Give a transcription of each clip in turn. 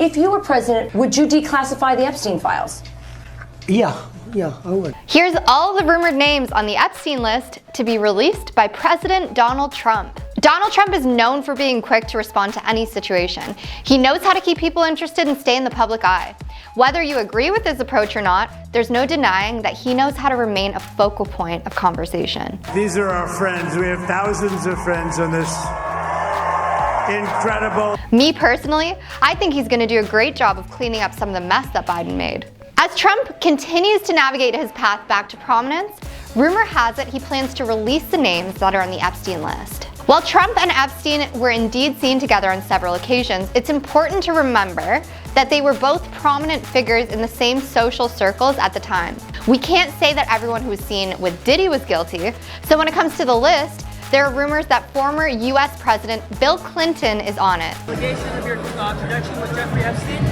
If you were president, would you declassify the Epstein files? Yeah, I would. Here's all the rumored names on the Epstein list to be released by President Donald Trump. Donald Trump is known for being quick to respond to any situation. He knows how to keep people interested and stay in the public eye. Whether you agree with his approach or not, there's no denying that he knows how to remain a focal point of conversation. These are our friends. We have thousands of friends on this incredible. Me personally, I think he's going to do a great job of cleaning up some of the mess that Biden made. As Trump continues to navigate his path back to prominence, rumor has it he plans to release the names that are on the Epstein list. While Trump and Epstein were indeed seen together on several occasions, it's important to remember that they were both prominent figures in the same social circles at the time. We can't say that everyone who was seen with Diddy was guilty, so when it comes to the list, there are rumors that former US President Bill Clinton is on it. Allegation of your connection with Jeffrey Epstein?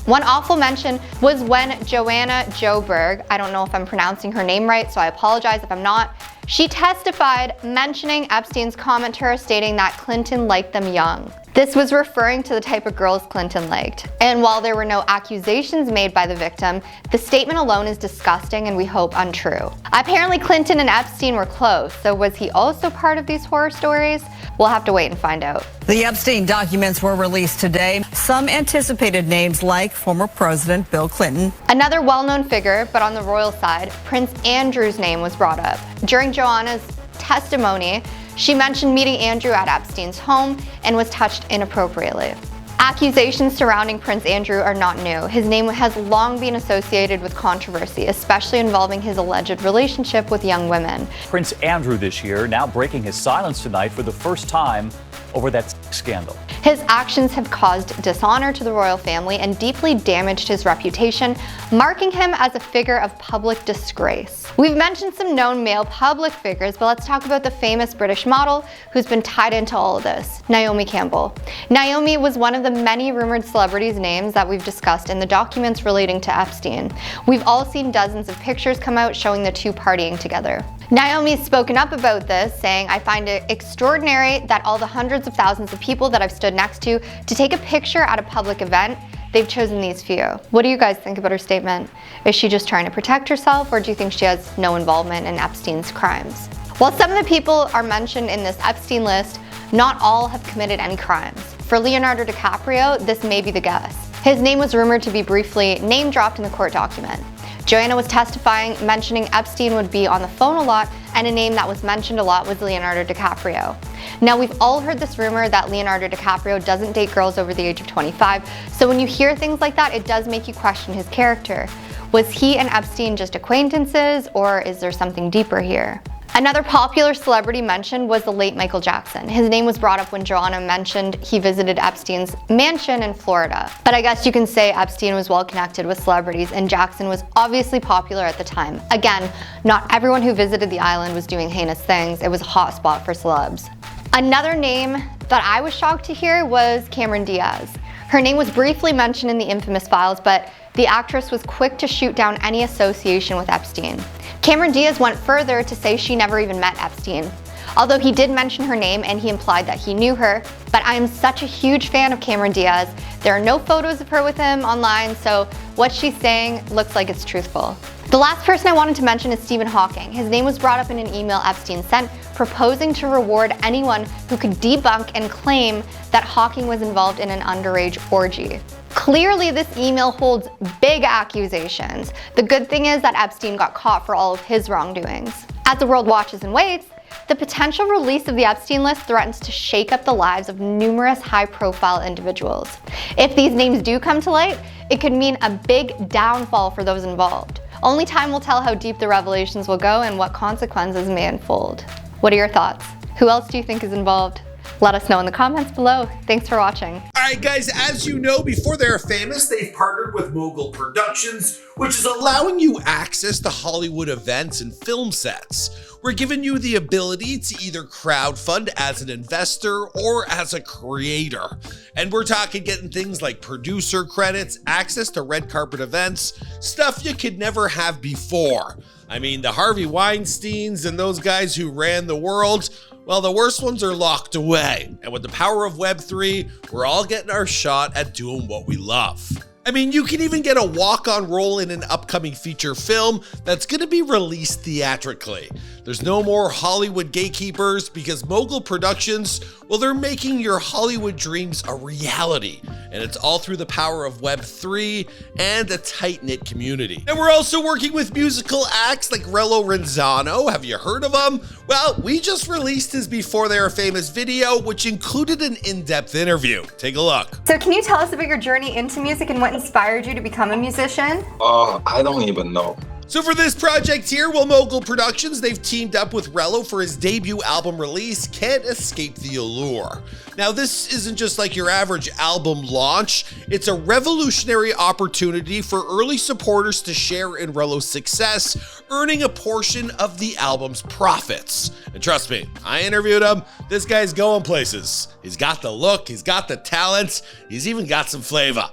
One awful mention was when Joanna Joberg, I don't know if I'm pronouncing her name right, so I apologize if I'm not, she testified mentioning Epstein's comment to her stating that Clinton liked them young. This was referring to the type of girls Clinton liked. And while there were no accusations made by the victim, the statement alone is disgusting and we hope untrue. Apparently Clinton and Epstein were close, so was he also part of these horror stories? We'll have to wait and find out. The Epstein documents were released today. Some anticipated names like former President Bill Clinton. Another well-known figure, but on the royal side, Prince Andrew's name was brought up. During Joanna's testimony, she mentioned meeting Andrew at Epstein's home and was touched inappropriately. Accusations surrounding Prince Andrew are not new. His name has long been associated with controversy, especially involving his alleged relationship with young women. Prince Andrew this year now breaking his silence tonight for the first time over that scandal. His actions have caused dishonor to the royal family and deeply damaged his reputation, marking him as a figure of public disgrace. We've mentioned some known male public figures, but let's talk about the famous British model who's been tied into all of this, Naomi Campbell. Naomi was one of the many rumored celebrities' names that we've discussed in the documents relating to Epstein. We've all seen dozens of pictures come out showing the two partying together. Naomi's spoken up about this, saying, "I find it extraordinary that all the hundreds of thousands of people that I've stood next to take a picture at a public event, they've chosen these few." What do you guys think about her statement? Is she just trying to protect herself, or do you think she has no involvement in Epstein's crimes? While some of the people are mentioned in this Epstein list, not all have committed any crimes. For Leonardo DiCaprio, this may be the guess. His name was rumored to be briefly name-dropped in the court document. Joanna was testifying, mentioning Epstein would be on the phone a lot, and a name that was mentioned a lot was Leonardo DiCaprio. Now, we've all heard this rumor that Leonardo DiCaprio doesn't date girls over the age of 25, so when you hear things like that, it does make you question his character. Was he and Epstein just acquaintances, or is there something deeper here? Another popular celebrity mentioned was the late Michael Jackson. His name was brought up when Joanna mentioned he visited Epstein's mansion in Florida. But I guess you can say Epstein was well connected with celebrities and Jackson was obviously popular at the time. Again, not everyone who visited the island was doing heinous things. It was a hot spot for celebs. Another name that I was shocked to hear was Cameron Diaz. Her name was briefly mentioned in the infamous files, but the actress was quick to shoot down any association with Epstein. Cameron Diaz went further to say she never even met Epstein. Although he did mention her name and he implied that he knew her, but I am such a huge fan of Cameron Diaz. There are no photos of her with him online, so what she's saying looks like it's truthful. The last person I wanted to mention is Stephen Hawking. His name was brought up in an email Epstein sent, proposing to reward anyone who could debunk and claim that Hawking was involved in an underage orgy. Clearly, this email holds big accusations. The good thing is that Epstein got caught for all of his wrongdoings. As the world watches and waits, the potential release of the Epstein list threatens to shake up the lives of numerous high-profile individuals. If these names do come to light, it could mean a big downfall for those involved. Only time will tell how deep the revelations will go and what consequences may unfold. What are your thoughts? Who else do you think is involved? Let us know in the comments below. Thanks for watching. All right, guys, as you know, before they're famous, they've partnered with Mogul Productions, which is allowing you access to Hollywood events and film sets. We're giving you the ability to either crowdfund as an investor or as a creator. And we're talking getting things like producer credits, access to red carpet events, stuff you could never have before. I mean, the Harvey Weinsteins and those guys who ran the world, while the worst ones are locked away. And with the power of Web3, we're all getting our shot at doing what we love. I mean, you can even get a walk-on role in an upcoming feature film that's going to be released theatrically. There's no more Hollywood gatekeepers because Mogul Productions, well, they're making your Hollywood dreams a reality. And it's all through the power of Web3 and a tight-knit community. And we're also working with musical acts like Rello Renzano. Have you heard of him? Well, we just released his Before They Were Famous video, which included an in-depth interview. Take a look. So can you tell us about your journey into music and what inspired you to become a musician? I don't even know. So for this project here, well, Mogul Productions, they've teamed up with Rello for his debut album release, Can't Escape the Allure. Now, this isn't just like your average album launch. It's a revolutionary opportunity for early supporters to share in Rello's success, earning a portion of the album's profits. And trust me, I interviewed him. This guy's going places. He's got the look, he's got the talent, he's even got some flavor.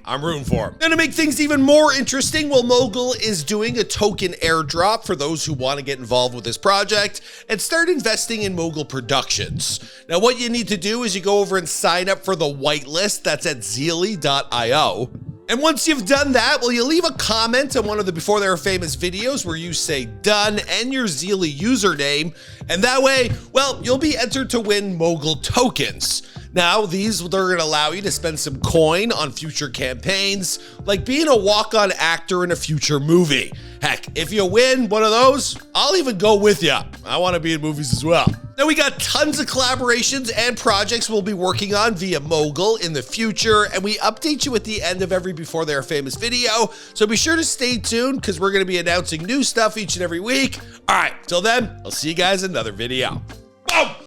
I'm rooting for him. Now, to make things even more interesting, well, Mogul is doing a token airdrop for those who want to get involved with this project and start investing in Mogul Productions. Now, what you need to do is you go over and sign up for the whitelist. That's at zeely.io. And once you've done that, well, you leave a comment on one of the Before They Were Famous videos where you say done and your Zeely username. And that way, well, you'll be entered to win Mogul tokens. Now, they're going to allow you to spend some coin on future campaigns, like being a walk-on actor in a future movie. Heck, if you win one of those, I'll even go with you. I want to be in movies as well. Now, we got tons of collaborations and projects we'll be working on via Mogul in the future, and we update you at the end of every Before They Were Famous video, so be sure to stay tuned because we're going to be announcing new stuff each and every week. All right, till then, I'll see you guys in another video. Boom!